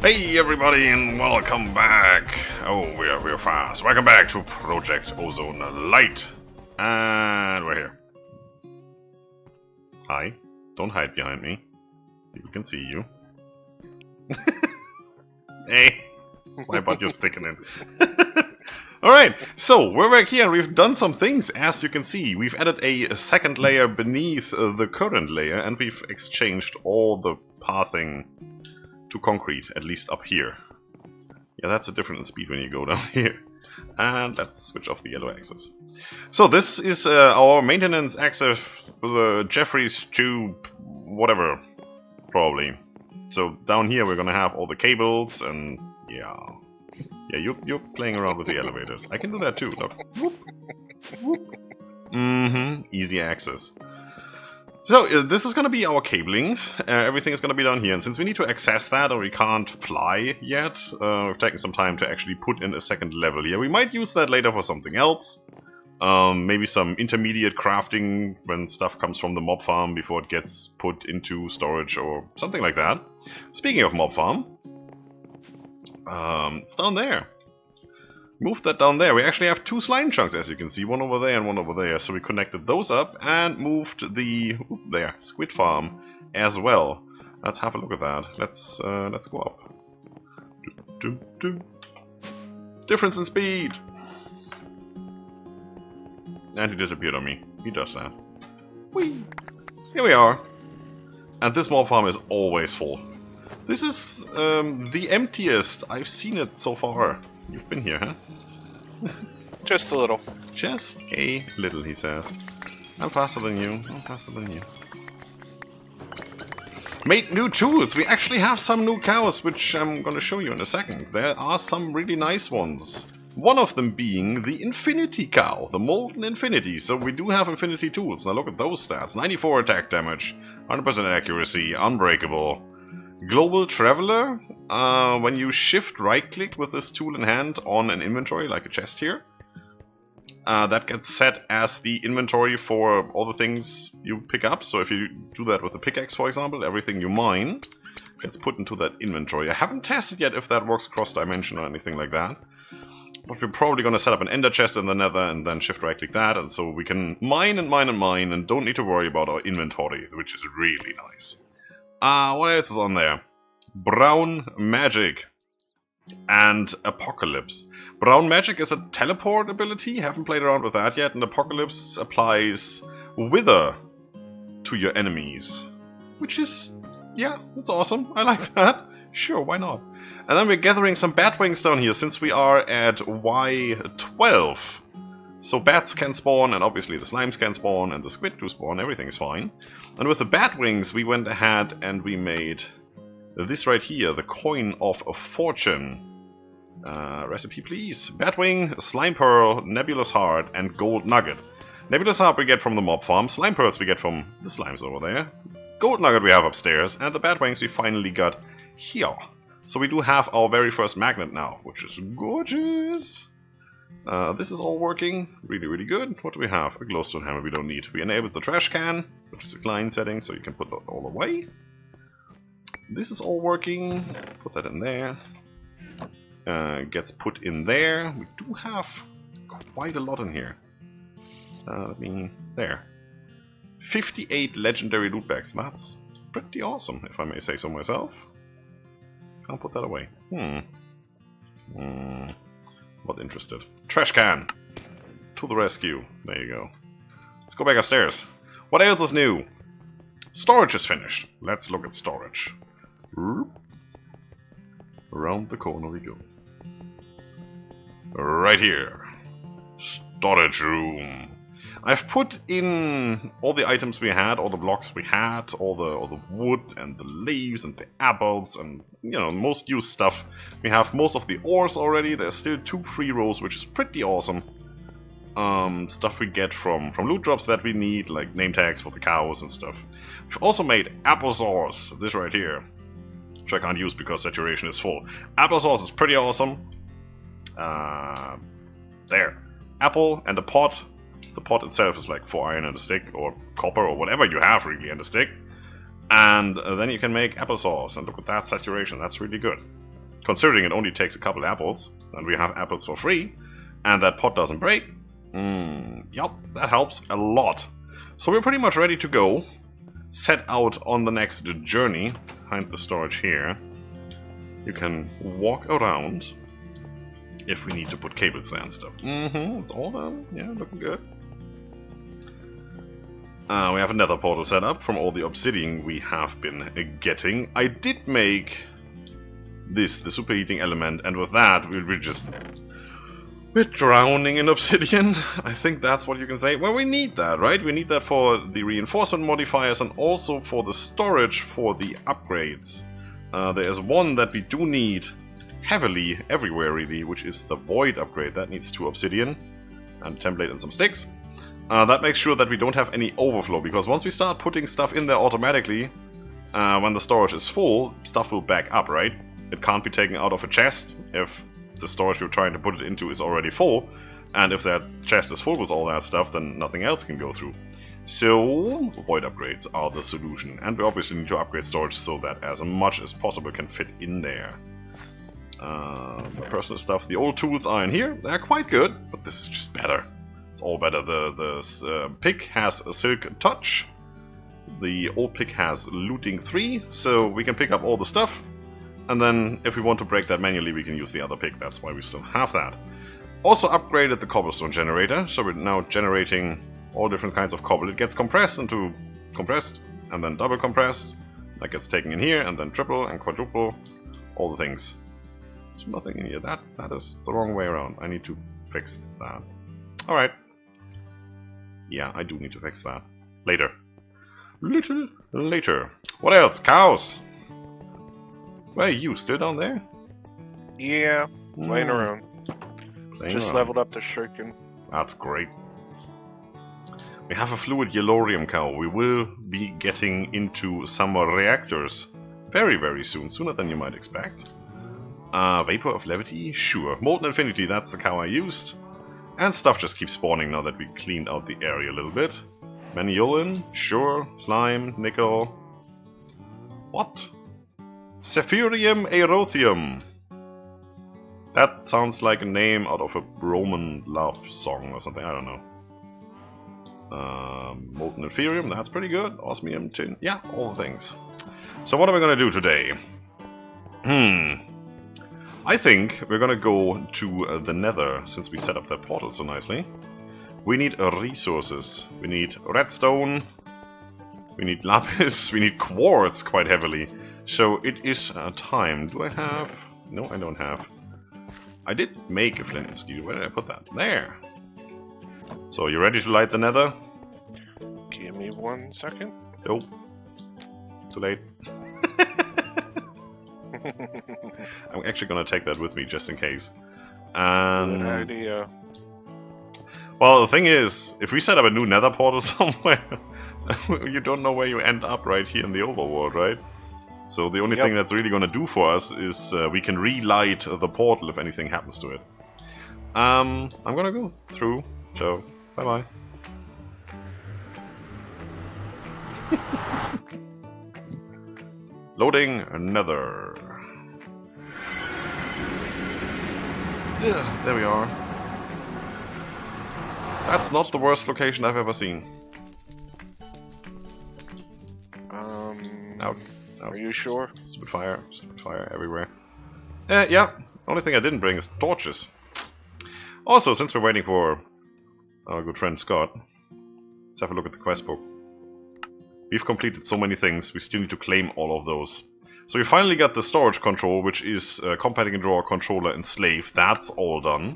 Hey everybody and welcome back! Oh, we are real fast. Welcome back to Project Ozone Lite. And we're here. Hi. Don't hide behind me. People can see you. Hey! That's my butt you're sticking in. Alright, so we're back here and we've done some things, as you can see. We've added a second layer beneath the current layer and we've exchanged all the pathing to concrete, at least up here. Yeah, that's a different in speed when you go down here. And let's switch off the yellow axis. So this is our maintenance axis with a Jeffrey's tube, whatever, probably. So down here we're gonna have all the cables and yeah. Yeah, you're playing around with the elevators. I can do that too, look. Easy access. So, this is going to be our cabling. Everything is going to be down here. And since we need to access that, or we can't fly yet, we've taken some time to actually put in a second level here. We might use that later for something else. Maybe some intermediate crafting when stuff comes from the mob farm before it gets put into storage or something like that. Speaking of mob farm, it's down there. Move that down there. We actually have two slime chunks, as you can see, one over there and one over there. So we connected those up and moved the squid farm as well. Let's have a look at that. Let's go up. Difference in speed. And he disappeared on me. He does that. Whee! Here we are. And this mob farm is always full. This is the emptiest I've seen it so far. You've been here, huh? Just a little. Just a little, he says. I'm faster than you. I'm faster than you. Made new tools. We actually have some new cows, which I'm going to show you in a second. There are some really nice ones. One of them being the Infinity Cow, the Molten Infinity. So we do have Infinity tools. Now look at those stats. 94 attack damage, 100% accuracy, unbreakable. Global Traveler, when you shift right click with this tool in hand on an inventory, like a chest here, that gets set as the inventory for all the things you pick up. So if you do that with a pickaxe, for example, everything you mine gets put into that inventory. I haven't tested yet if that works cross-dimension or anything like that. But we're probably going to set up an ender chest in the nether and then shift right click that, and so we can mine and mine and mine and don't need to worry about our inventory, which is really nice. What else is on there? Brown Magic and Apocalypse. Brown Magic is a teleport ability, haven't played around with that yet, and Apocalypse applies Wither to your enemies. Which is, yeah, that's awesome, I like that. Sure, why not? And then we're gathering some bat wings down here, since we are at Y12. So bats can spawn, and obviously the slimes can spawn, and the squid do spawn, everything is fine. And with the bat wings, we went ahead and we made this right here, the Coin of Fortune. Recipe please. Batwing, Slime Pearl, Nebulous Heart, and Gold Nugget. Nebulous Heart we get from the mob farm, Slime Pearls we get from the slimes over there. Gold Nugget we have upstairs, and the Batwings we finally got here. So we do have our very first magnet now, which is gorgeous. This is all working really, really good. What do we have? A glowstone hammer we don't need. We enabled the trash can, which is a client setting, so you can put that all away. This is all working. Put that in there. Gets put in there. We do have quite a lot in here. There. 58 legendary loot bags. That's pretty awesome, if I may say so myself. Can't put that away. Not interested. Trash can! To the rescue. There you go. Let's go back upstairs. What else is new? Storage is finished. Let's look at storage. Around the corner we go. Right here. Storage room. I've put in all the items we had, all the blocks we had, all the wood and the leaves and the apples and, you know, most used stuff. We have most of the ores already. There's still 2 free rows, which is pretty awesome. Stuff we get from loot drops that we need, like name tags for the cows and stuff. We've also made applesauce, this right here, which I can't use because saturation is full. Applesauce is pretty awesome. There. Apple and a pot. The pot itself is like 4 iron and a stick, or copper, or whatever you have really and a stick. And then you can make applesauce, and look at that saturation, that's really good. considering it only takes a couple apples, and we have apples for free, and that pot doesn't break. Yep, that helps a lot. So we're pretty much ready to go. Set out on the next journey. Behind the storage here. You can walk around if we need to put cables there and stuff. It's all done. Yeah, looking good. We have another portal set up from all the obsidian we have been getting. I did make this, the superheating element, and with that we're drowning in obsidian. I think that's what you can say. Well, we need that, right? We need that for the reinforcement modifiers and also for the storage for the upgrades. There is one that we do need heavily everywhere, really, which is the void upgrade. That needs 2 obsidian and a template and some sticks. That makes sure that we don't have any overflow, because once we start putting stuff in there automatically, when the storage is full, stuff will back up, right? It can't be taken out of a chest if the storage you're trying to put it into is already full, and if that chest is full with all that stuff, then nothing else can go through. So, void upgrades are the solution, and we obviously need to upgrade storage so that as much as possible can fit in there. The personal stuff, the old tools are in here. They're quite good, but this is just better. It's all better. The pick has a silk touch. The old pick has looting 3, so we can pick up all the stuff. And then, if we want to break that manually, we can use the other pick. That's why we still have that. Also upgraded the cobblestone generator, so we're now generating all different kinds of cobble. It gets compressed into compressed, and then double compressed. That gets taken in here, and then triple and quadruple. All the things. There's nothing in here. That is the wrong way around. I need to fix that. Alright. Yeah, I do need to fix that. Later. Little later. What else? Cows! Where are you? Still down there? Yeah, playing around. Just leveled up the shuriken. That's great. We have a fluid yellorium cow. We will be getting into some reactors very, very soon. Sooner than you might expect. Vapor of levity? Sure. Molten infinity, that's the cow I used. And stuff just keeps spawning now that we cleaned out the area a little bit. Maniolin? Sure. Slime, nickel. What? Zephirium aerothium. That sounds like a name out of a Roman love song or something, I don't know. Molten inferium, that's pretty good. Osmium, tin, yeah, all the things. So what are we gonna do today? I think we're gonna go to the Nether, since we set up that portal so nicely. We need resources. We need redstone. We need lapis. We need quartz quite heavily. So it is time. Do I have... No, I don't have. I did make a flint and steel. Where did I put that? There! So, you ready to light the Nether? Give me 1 second. Oh. Too late. I'm actually gonna take that with me, just in case. And... Good idea. Well, the thing is, if we set up a new Nether portal somewhere, you don't know where you end up right here in the overworld, right? So the only thing that's really going to do for us is we can relight the portal if anything happens to it. I'm going to go through, so bye-bye. Loading Nether. Yeah, there we are. That's not the worst location I've ever seen. Out. Are you sure? Spitfire everywhere. Yeah, only thing I didn't bring is torches. Also, since we're waiting for our good friend Scott, let's have a look at the quest book. We've completed so many things, we still need to claim all of those. So we finally got the storage control, which is compacting and drawer, controller, and slave. That's all done.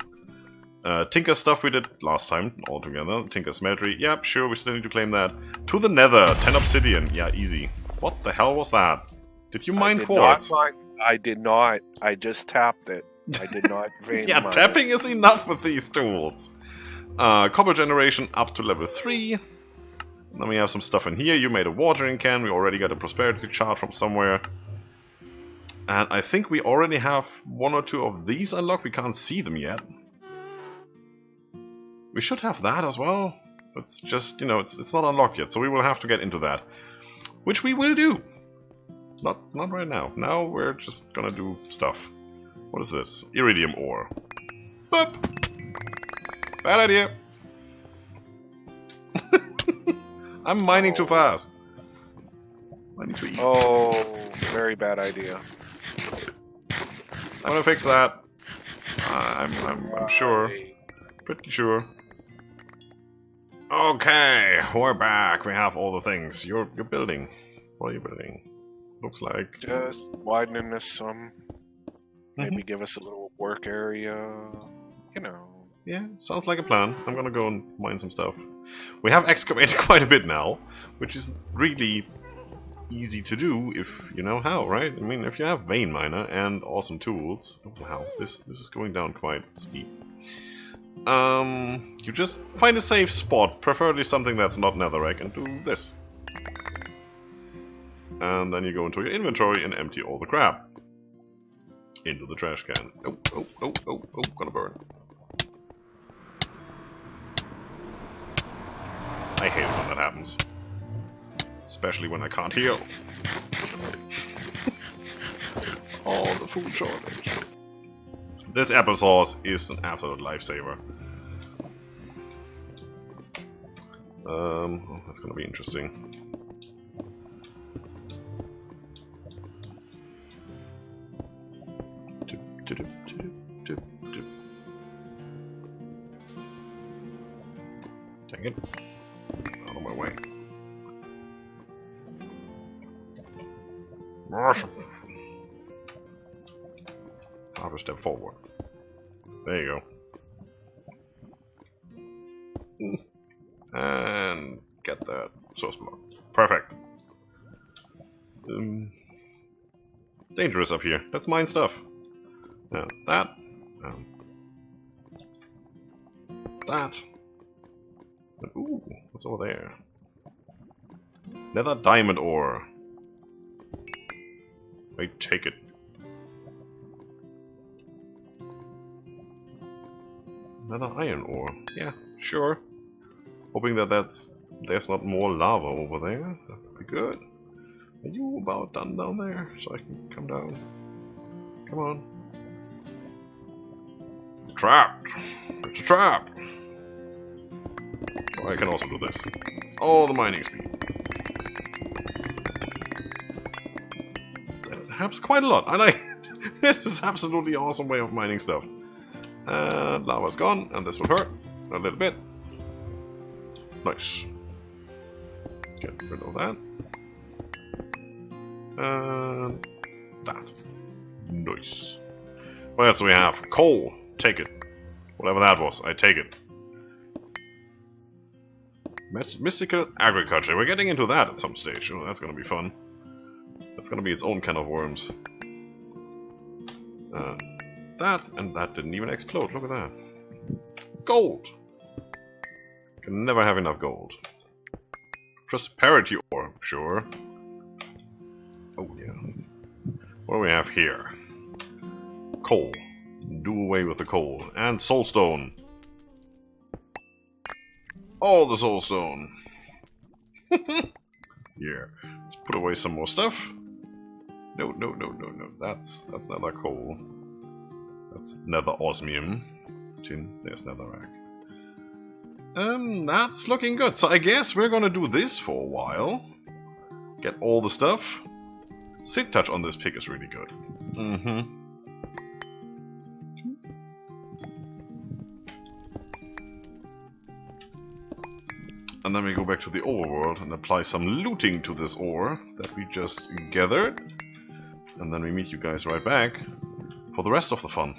Tinker stuff we did last time, all together. Tinker smeltery, yep, sure, we still need to claim that. To the Nether, 10 obsidian, yeah, easy. What the hell was that? Did you mine quartz? I did not. I just tapped it. I did not vein yeah, tapping is enough with these tools. Copper generation up to level 3. Then we have some stuff in here. You made a watering can. We already got a prosperity chart from somewhere. And I think we already have 1 or 2 of these unlocked. We can't see them yet. We should have that as well. It's just, you know, it's not unlocked yet. So we will have to get into that. Which we will do. Not right now. Now we're just gonna do stuff. What is this? Iridium ore. Boop! Bad idea. I'm mining too fast. I need to eat. Oh, very bad idea. I'm gonna fix that. I'm sure. Pretty sure. Okay, we're back. We have all the things. You're building. What are you building? Looks like just widening this some. Maybe give us a little work area. You know. Yeah, sounds like a plan. I'm gonna go and mine some stuff. We have excavated quite a bit now, which is really easy to do if you know how, right? I mean, if you have vein miner and awesome tools. Oh, wow, this is going down quite steep. You just find a safe spot, preferably something that's not netherrack, and do this. And then you go into your inventory and empty all the crap into the trash can. Oh, gonna burn. I hate it when that happens. Especially when I can't heal. Oh, the food shortage. This applesauce is an absolute lifesaver. Oh, that's gonna be interesting. Dang it. Out of my way. Awesome. I'll just step forward. There you go. And get that source block. Perfect. It's dangerous up here. Let's mine stuff. Now that. That. And, ooh, what's over there? Nether diamond ore. I take it. Another iron ore. Yeah, sure. Hoping that there's not more lava over there. That would be good. Are you about done down there? So I can come down. Come on. Trapped! It's a trap! Oh, I can also do this. Oh, the mining speed. That helps quite a lot. I like it. This is absolutely awesome way of mining stuff. And lava's gone, and this will hurt a little bit. Nice. Get rid of that. And that. Nice. What else do we have? Coal. Take it. Whatever that was, I take it. Mystical agriculture. We're getting into that at some stage. Oh, that's gonna be fun. That's gonna be its own can of worms. That and that didn't even explode. Look at that. Gold. Can never have enough gold. Prosperity ore, sure. Oh yeah. What do we have here? Coal. Do away with the coal. And soulstone. All the soulstone. Yeah. Let's put away some more stuff. No. That's nether coal. That's nether osmium. Tin. There's netherrack. That's looking good. So I guess we're gonna do this for a while. Get all the stuff. Silk touch on this pick is really good. And then we go back to the overworld and apply some looting to this ore that we just gathered. And then we meet you guys right back for the rest of the fun.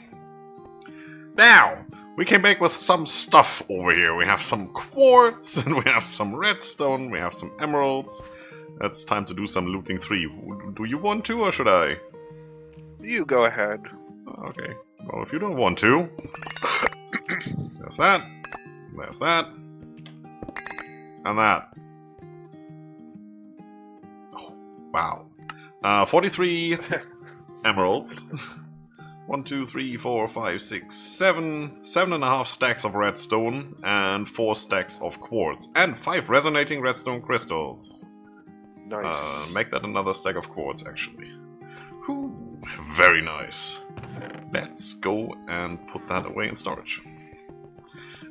Now, we came back with some stuff over here. We have some quartz, and we have some redstone, we have some emeralds. It's time to do some looting 3. Do you want to, or should I? You go ahead. Okay. Well, if you don't want to... There's that. There's that. And that. Oh, wow. 43 emeralds. 1, 2, 3, 4, 5, 6, 7. 7.5 stacks of redstone and 4 stacks of quartz. And 5 resonating redstone crystals. Nice. Make that another stack of quartz, actually. Whew. Very nice. Let's go and put that away in storage.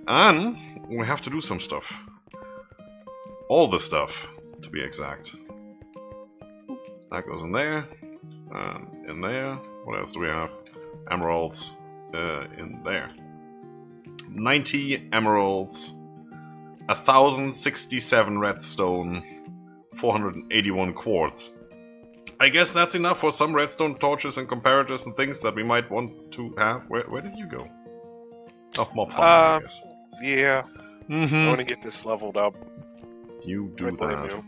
And we have to do some stuff. All the stuff, to be exact. That goes in there. And in there. What else do we have? Emeralds in there. 90 emeralds. 1067 redstone. 481 quartz. I guess that's enough for some redstone torches and comparators and things that we might want to have. Where did you go? Oh, mob farm, I guess. Yeah. I want to get this leveled up. You do that.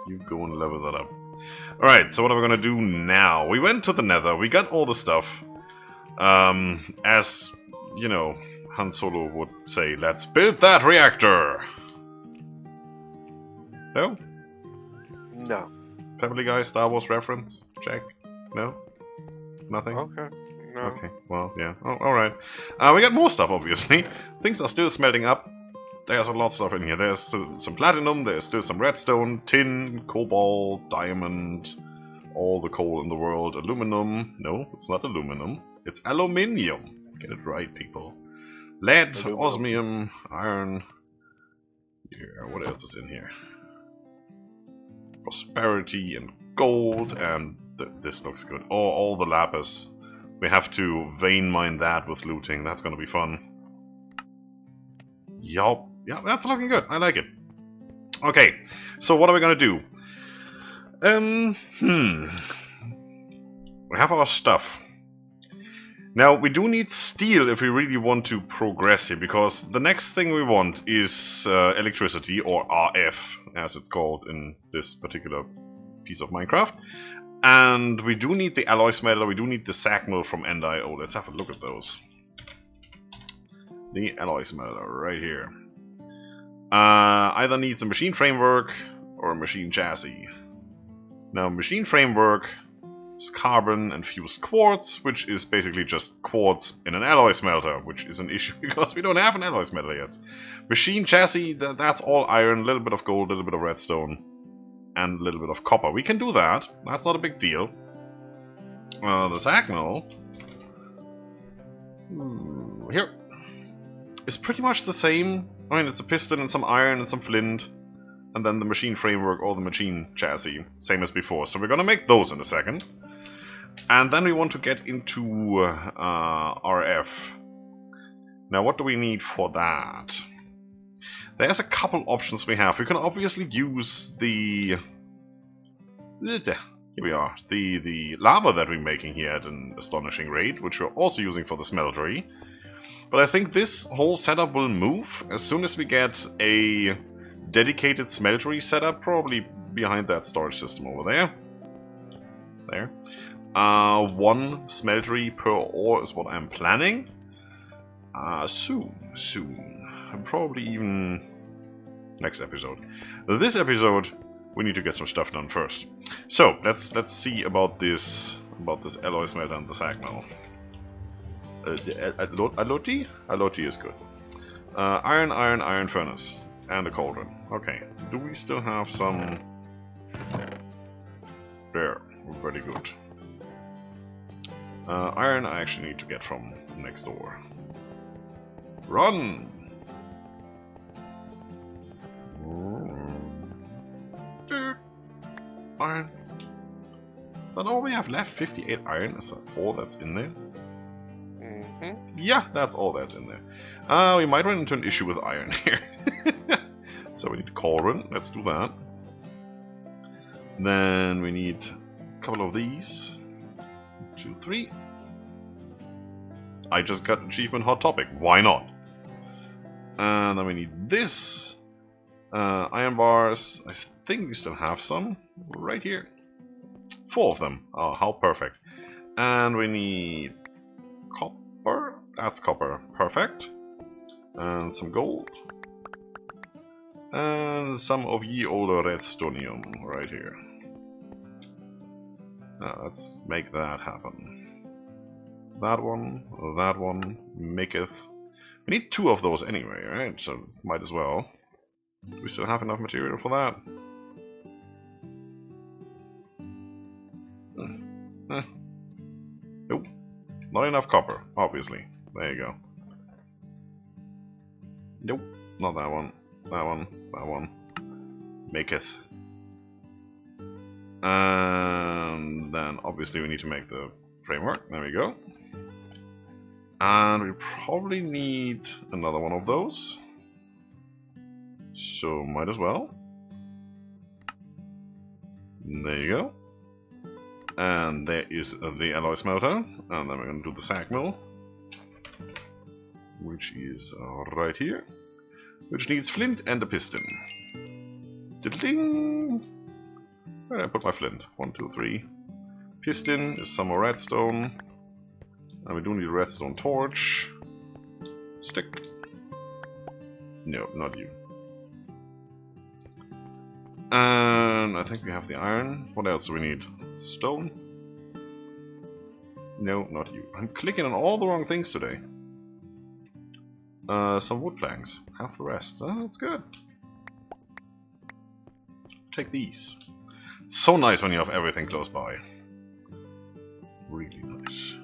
You go and level that up. Alright, so what are we gonna do now? We went to the Nether, we got all the stuff. As, you know, Han Solo would say, let's build that reactor! No? No. Family Guy, Star Wars reference? Check? No? Nothing? Okay. No. Okay, well, yeah. Oh, alright. We got more stuff, obviously. Things are still smelting up. There's a lot of stuff in here. There's some platinum, there's still some redstone, tin, cobalt, diamond, all the coal in the world, aluminum. No, it's not aluminum. It's aluminium. Get it right, people. Lead, osmium, iron. Yeah, what else is in here? Prosperity and gold, and this looks good. Oh, all the lapis. We have to vein mine that with looting. That's gonna be fun. Yup. Yeah, that's looking good. I like it. Okay, so what are we gonna do? We have our stuff. Now, we do need steel if we really want to progress here, because the next thing we want is electricity, or RF, as it's called in this particular piece of Minecraft. And we do need the alloy smelter, we do need the sag mill from End.io. Let's have a look at those. The alloy smelter, right here. Either needs a machine framework or a machine chassis. Now, machine framework is carbon and fused quartz, which is basically just quartz in an alloy smelter, which is an issue because we don't have an alloy smelter yet. Machine chassis, that's all iron, a little bit of gold, a little bit of redstone, and a little bit of copper. We can do that. That's not a big deal. The sag mill here is pretty much the same. I mean, it's a piston and some iron and some flint, and then the machine framework or the machine chassis, same as before. So we're gonna make those in a second. And then we want to get into RF. Now, what do we need for that? There's a couple options we have. We can obviously use the... Here we are. The lava that we're making here at an astonishing rate, which we're also using for the smeltery. But I think this whole setup will move as soon as we get a dedicated smeltery setup, probably behind that storage system over there. There. One smeltery per ore is what I'm planning. Soon. And probably even next episode. This episode, we need to get some stuff done first. So let's see about this alloy smelter and the sag mill. Aloti? Aloti is good. Iron furnace. And a cauldron. Okay. Do we still have some... There. Very good. Iron I actually need to get from next door. Run! Iron. Is that all we have left? 58 iron? Is that all that's in there? Yeah, that's all that's in there. We might run into an issue with iron here. So we need cauldron. Let's do that. Then we need a couple of these. 2, 3. I just got achievement hot topic. Why not? And then we need this. Iron bars. I think we still have some. Right here. 4 of them. Oh, how perfect. And we need copper. That's copper. Perfect. And some gold. And some of ye older redstonium right here. Now let's make that happen. That one maketh. We need 2 of those anyway, right? So might as well. We still have enough material for that. Not enough copper, obviously. There you go. Nope, not that one. That one, that one. Maketh. And then obviously we need to make the framework. There we go. And we probably need another one of those. So might as well. There you go. And there is the alloy smelter. And then we're going to do the sag mill, which is right here. Which needs flint and a piston. Diddling! Where did I put my flint? 1, 2, 3. Piston is some more redstone. And we do need a redstone torch. Stick. No, not you. And I think we have the iron. What else do we need? Stone? No, not you. I'm clicking on all the wrong things today. Some wood planks. Half the rest. Oh, that's good. Let's take these. It's so nice when you have everything close by. Really nice.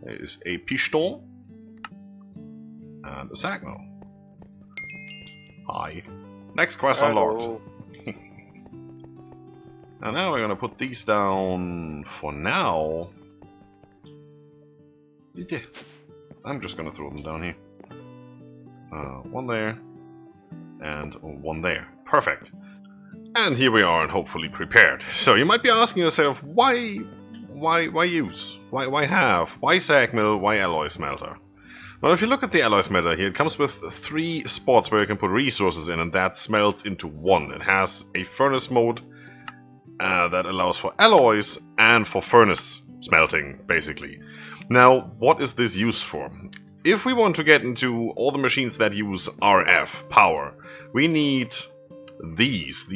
There is a pistol. And a sag mill. Hi. Next quest unlocked. And now we're gonna put these down for now. I'm just gonna throw them down here. One there, and one there. Perfect. And here we are, and hopefully prepared. So you might be asking yourself, why use? Why have? Why sag mill? Why alloy smelter? Well, if you look at the alloy smelter here, it comes with 3 spots where you can put resources in, and that smelts into one. It has a furnace mode that allows for alloys and for furnace smelting, basically. Now, what is this used for? If we want to get into all the machines that use RF power, we need these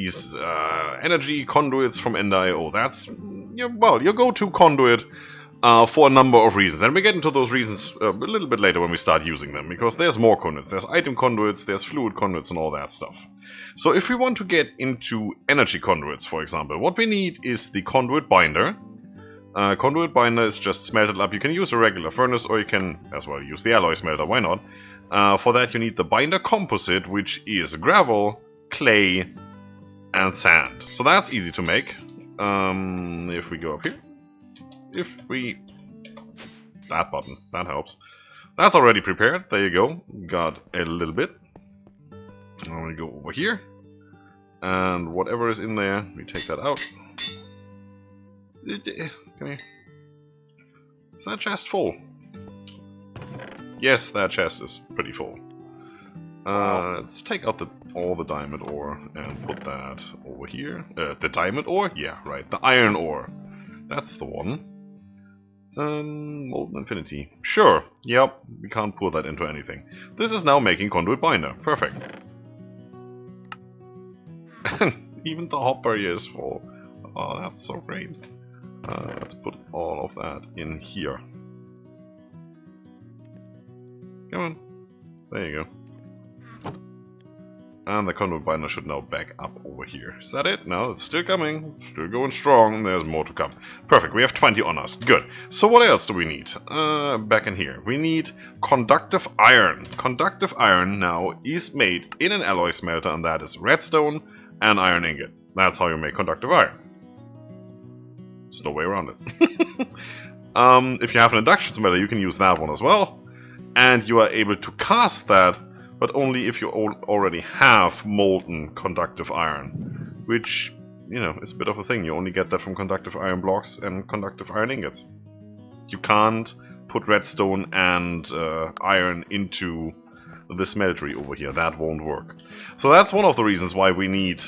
energy conduits from Ender.io. That's your go-to conduit for a number of reasons, and we get into those reasons a little bit later when we start using them, because there's more conduits. There's item conduits, there's fluid conduits, and all that stuff. So if we want to get into energy conduits, for example, what we need is the conduit binder. Conduit binder is just smelted up. You can use a regular furnace, or you can as well use the alloy smelter, why not? For that you need the binder composite, which is gravel, clay, and sand. So that's easy to make. If we go up here, that button, that helps. That's already prepared, there you go. Got a little bit. Now we go over here, and whatever is in there, we take that out. Come here. Is that chest full? Yes, that chest is pretty full. Let's take out all the diamond ore and put that over here. The diamond ore? Yeah, right. The iron ore. That's the one. Molten Infinity. Sure. Yep. We can't pour that into anything. This is now making conduit binder. Perfect. Even the hopper is full. Oh, that's so great. Let's put all of that in here. Come on. There you go. And the conduit binder should now back up over here. Is that it? No, it's still coming. Still going strong. There's more to come. Perfect. We have 20 on us. Good. So what else do we need? Back in here. We need conductive iron. Conductive iron now is made in an alloy smelter, and that is redstone and iron ingot. That's how you make conductive iron. There's no way around it. If you have an induction smelter, you can use that one as well. And you are able to cast that, but only if you already have molten conductive iron. Which, you know, is a bit of a thing. You only get that from conductive iron blocks and conductive iron ingots. You can't put redstone and iron into the smeltery over here. That won't work. So that's one of the reasons why we need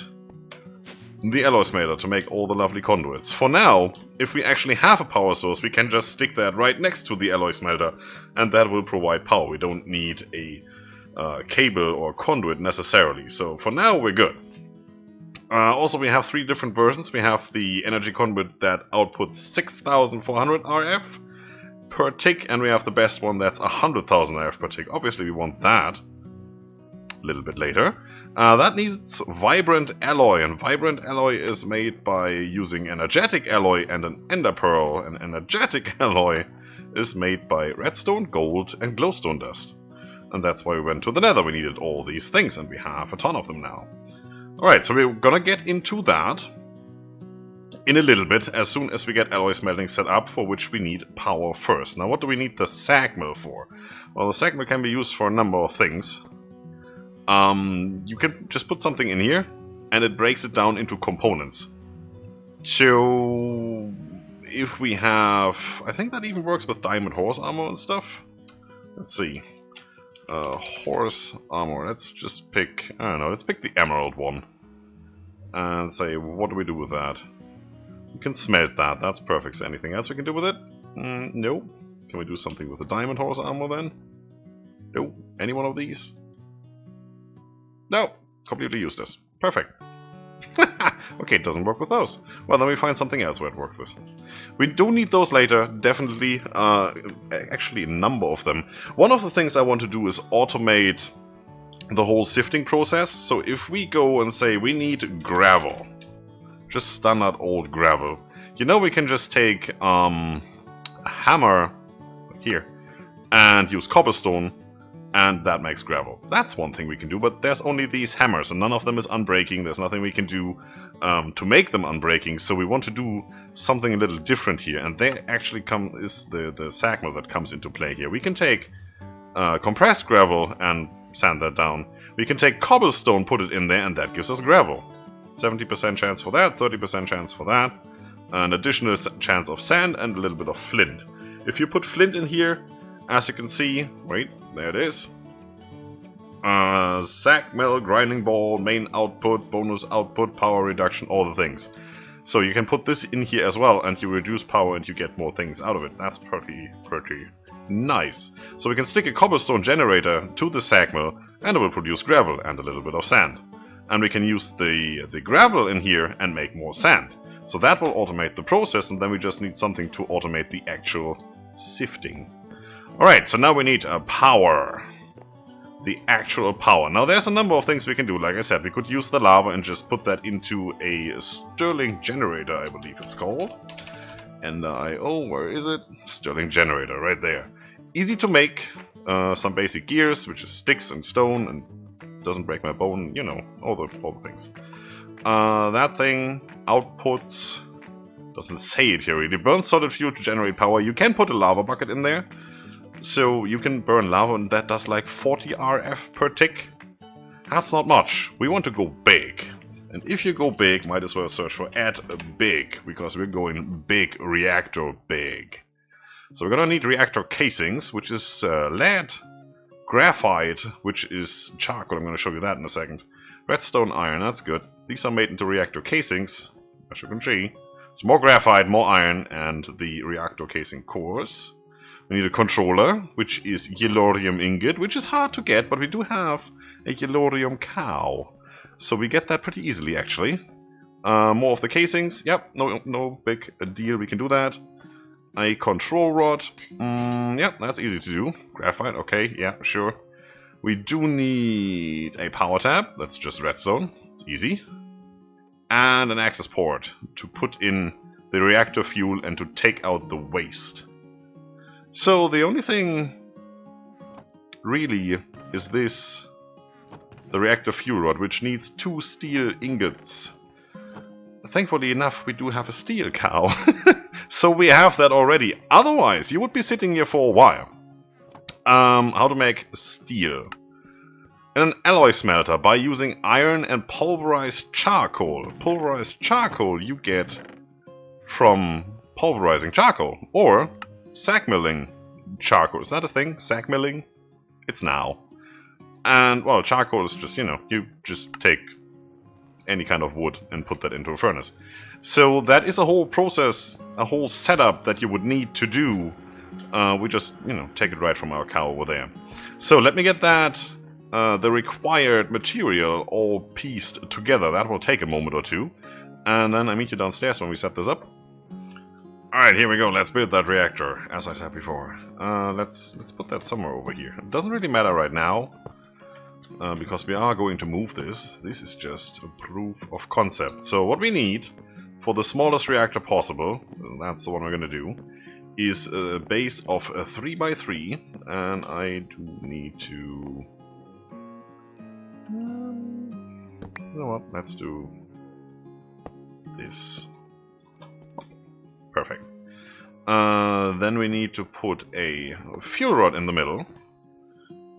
the alloy smelter to make all the lovely conduits. For now, if we actually have a power source, we can just stick that right next to the alloy smelter, and that will provide power. We don't need a cable or conduit necessarily. So for now, we're good. Also, we have 3 different versions. We have the energy conduit that outputs 6,400 RF per tick, and we have the best one that's 100,000 RF per tick. Obviously, we want that a little bit later. That needs vibrant alloy, and vibrant alloy is made by using energetic alloy and an ender pearl. An energetic alloy is made by redstone, gold, and glowstone dust. And that's why we went to the nether. We needed all these things, and we have a ton of them now. Alright, so we're gonna get into that in a little bit, as soon as we get alloy smelting set up, for which we need power first. Now, what do we need the sag mill for? Well, the sag mill can be used for a number of things. You can just put something in here, and it breaks it down into components. So, if we have... I think that even works with diamond horse armor and stuff. Let's see. Horse armor, let's just pick... I don't know, let's pick the emerald one. And say, what do we do with that? We can smelt that, that's perfect. Is there anything else we can do with it? No. Can we do something with the diamond horse armor then? No. Any one of these? No. Completely useless. Perfect. Okay, it doesn't work with those. Well, then we find something else where it works with. We do need those later, definitely. Actually, a number of them. One of the things I want to do is automate the whole sifting process. So if we go and say we need gravel, just standard old gravel, you know, we can just take a hammer here and use cobblestone, and that makes gravel. That's one thing we can do, but there's only these hammers and none of them is unbreaking. There's nothing we can do to make them unbreaking, so we want to do something a little different here, and there actually is the sag mill that comes into play here. We can take compressed gravel and sand that down. We can take cobblestone, put it in there, and that gives us gravel. 70% chance for that, 30% chance for that, an additional chance of sand, and a little bit of flint. If you put flint in here, as you can see, wait, there it is. Sag mill, grinding ball, main output, bonus output, power reduction, all the things. So you can put this in here as well, and you reduce power and you get more things out of it. That's pretty nice. So we can stick a cobblestone generator to the sag mill, and it will produce gravel and a little bit of sand. And we can use the gravel in here and make more sand. So that will automate the process, and then we just need something to automate the actual sifting. Alright, so now we need power. The actual power. Now there's a number of things we can do. Like I said, we could use the lava and just put that into a Stirling generator, I believe it's called. And where is it? Stirling generator, right there. Easy to make. Some basic gears, which is sticks and stone, and doesn't break my bone, you know, all the things. That thing outputs, doesn't say it here really, burns solid fuel to generate power. You can put a lava bucket in there, so you can burn lava, and that does like 40 RF per tick. That's not much. We want to go big. And if you go big, might as well search for add big, because we're going big reactor big. So we're gonna need reactor casings, which is lead, graphite, which is charcoal. I'm going to show you that in a second. Redstone, iron, that's good. These are made into reactor casings, as you can see. It's more graphite, more iron, and the reactor casing cores. We need a controller, which is yellorium ingot, which is hard to get, but we do have a yellorium cow. So we get that pretty easily, actually. More of the casings. Yep, no big deal, we can do that. A control rod. Yeah, that's easy to do. Graphite, okay, yeah, sure. We do need a power tab. That's just redstone. It's easy. And an access port to put in the reactor fuel and to take out the waste. So the only thing really is this, the reactor fuel rod, which needs 2 steel ingots. Thankfully enough, we do have a steel cow. So we have that already. Otherwise, you would be sitting here for a while. How to make steel. In an alloy smelter by using iron and pulverized charcoal. Pulverized charcoal you get from pulverizing charcoal. Or sag milling charcoal. Is that a thing? Sag milling? It's now. And, well, charcoal is just, you know, you just take any kind of wood and put that into a furnace. So that is a whole process, a whole setup that you would need to do. We just, you know, take it right from our cow over there. So let me get that, the required material all pieced together. That will take a moment or two. And then I meet you downstairs when we set this up. Alright, here we go. Let's build that reactor, as I said before. Let's put that somewhere over here. It doesn't really matter right now, because we are going to move this. This is just a proof of concept. So what we need for the smallest reactor possible, that's the one we're going to do, is a base of a 3x3, and I do need to... You know what, let's do this. Perfect. Then we need to put a fuel rod in the middle.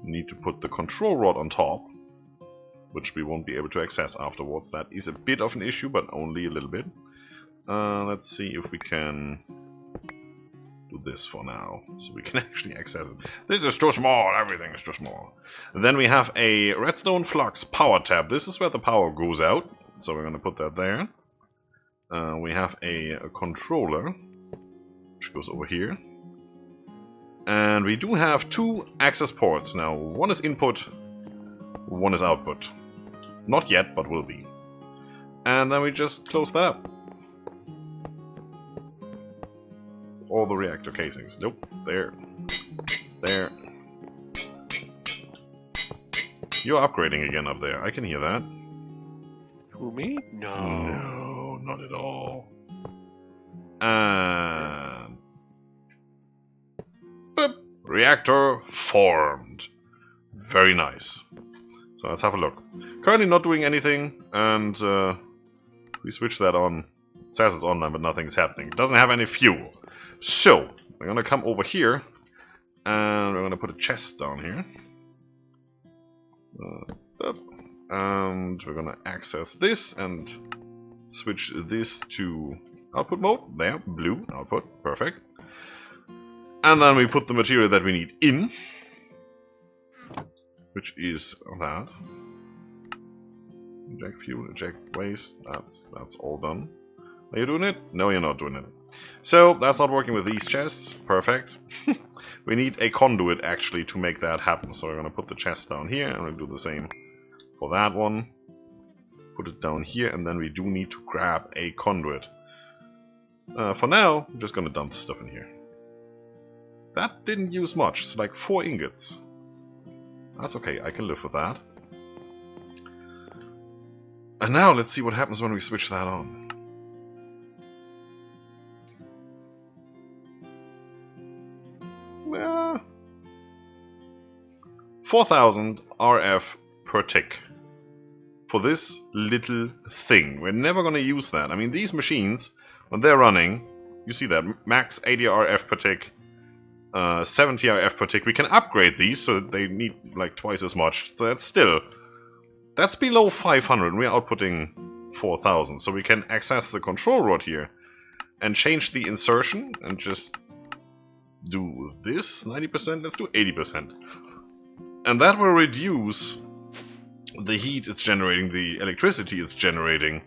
We need to put the control rod on top, which we won't be able to access afterwards. That is a bit of an issue, but only a little bit. Let's see if we can do this for now, so we can actually access it. This is too small, everything is too small. Then we have a redstone flux power tab. This is where the power goes out, so we're going to put that there. We have a controller, which goes over here. And we do have two access ports now. One is input, one is output. Not yet, but will be. And then we just close that up. All the reactor casings. Nope. There. There. You're upgrading again up there. I can hear that. Who, me? No. No, not at all. And... boop. Reactor formed. Very nice. So let's have a look. Currently not doing anything, and we switch that on. It says it's online, but nothing is happening. It doesn't have any fuel. So, we're gonna come over here, and we're gonna put a chest down here. And we're gonna access this and switch this to output mode. There, blue output, perfect. And then we put the material that we need in, which is that. Inject fuel, inject waste. That's all done. Are you doing it? No, you're not doing it. So that's not working with these chests. Perfect. We need a conduit actually to make that happen. So we're gonna put the chest down here, and we'll do the same for that one. Put it down here, and then we do need to grab a conduit. For now, I'm just gonna dump the stuff in here. That didn't use much. It's like 4 ingots. That's okay, I can live with that. And now let's see what happens when we switch that on. Well, 4,000 RF per tick for this little thing. We're never going to use that. I mean, these machines, when they're running, you see that, max 80 RF per tick, 70 RF per tick. We can upgrade these so they need like twice as much. So that's below 500, and we're outputting 4,000. So we can access the control rod here and change the insertion and just do this 90%. Let's do 80%. And that will reduce the heat it's generating, the electricity it's generating.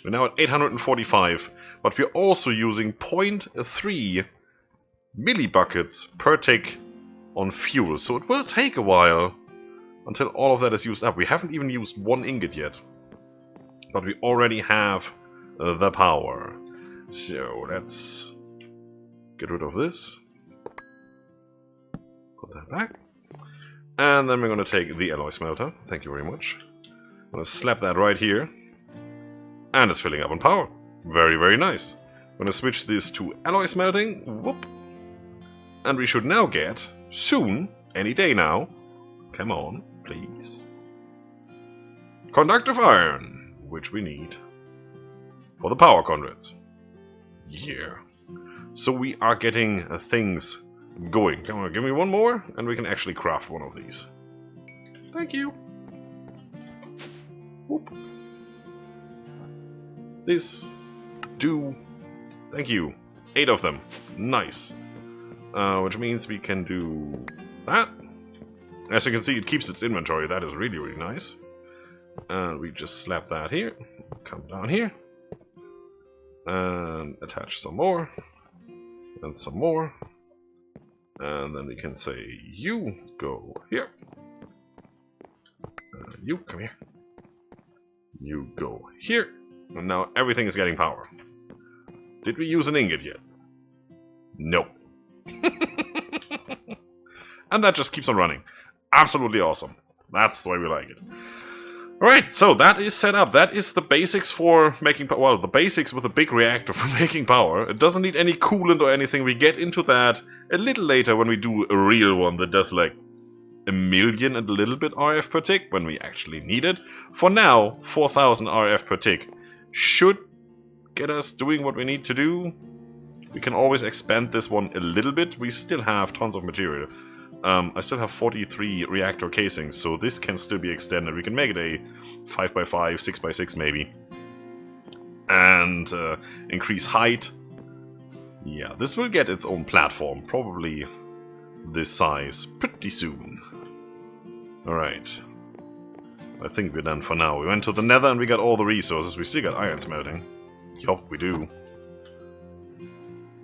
We're now at 845, but we're also using 0.3 millibuckets per tick on fuel. So it will take a while until all of that is used up. We haven't even used 1 ingot yet, but we already have the power. So let's get rid of this. Put that back. And then we're going to take the alloy smelter. Thank you very much. I'm going to slap that right here. And it's filling up on power. Very, very nice. I'm going to switch this to alloy smelting. Whoop. And we should now get, soon, any day now, come on, please, conductive iron, which we need for the power conduits. Yeah. So we are getting things going. Come on, give me one more, and we can actually craft one of these. Thank you. Whoop. This. Do. Thank you. 8 of them. Nice. Which means we can do that. As you can see, it keeps its inventory. That is really, really nice. And we just slap that here. Come down here. And attach some more. And some more. And then we can say, you go here. You come here. You go here. And now everything is getting power. Did we use an ingot yet? No. And that just keeps on running. Absolutely awesome. That's the way we like it. Alright, so that is set up. That is the basics for making power. Well, the basics with a big reactor for making power. It doesn't need any coolant or anything. We get into that a little later when we do a real one that does like 1,000,000 and a little bit RF per tick when we actually need it. For now, 4,000 RF per tick should get us doing what we need to do. We can always expand this one a little bit. We still have tons of material. I still have 43 reactor casings, so this can still be extended. We can make it a 5x5, 6x6 maybe. And increase height. Yeah, this will get its own platform, probably this size, pretty soon. Alright. I think we're done for now. We went to the Nether and we got all the resources. We still got iron smelting. Yup, we do.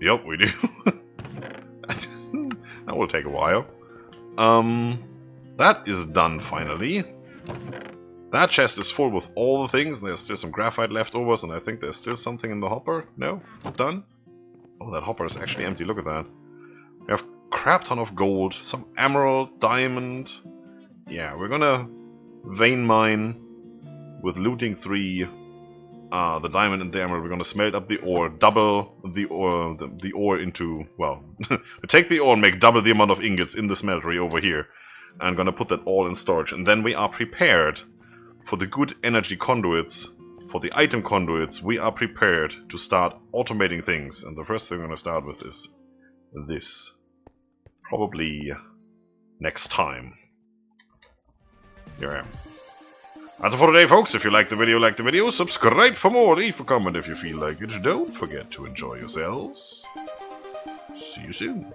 Yup, we do. That will take a while. That is done finally. That chest is full with all the things. There's still some graphite leftovers, and I think there's still something in the hopper. No? Is it done? Oh, that hopper is actually empty. Look at that. We have a crap ton of gold, some emerald, diamond. Yeah, we're gonna vein mine with looting 3. The diamond and the emerald. We're gonna smelt up the ore, double the ore into, well, we take the ore and make double the amount of ingots in the smeltery over here. And gonna put that all in storage. And then we are prepared for the good energy conduits, for the item conduits. We are prepared to start automating things. And the first thing we're gonna start with is this. Probably next time. Here I am. That's it for today, folks. If you like the video, subscribe for more, leave a comment if you feel like it. Don't forget to enjoy yourselves. See you soon.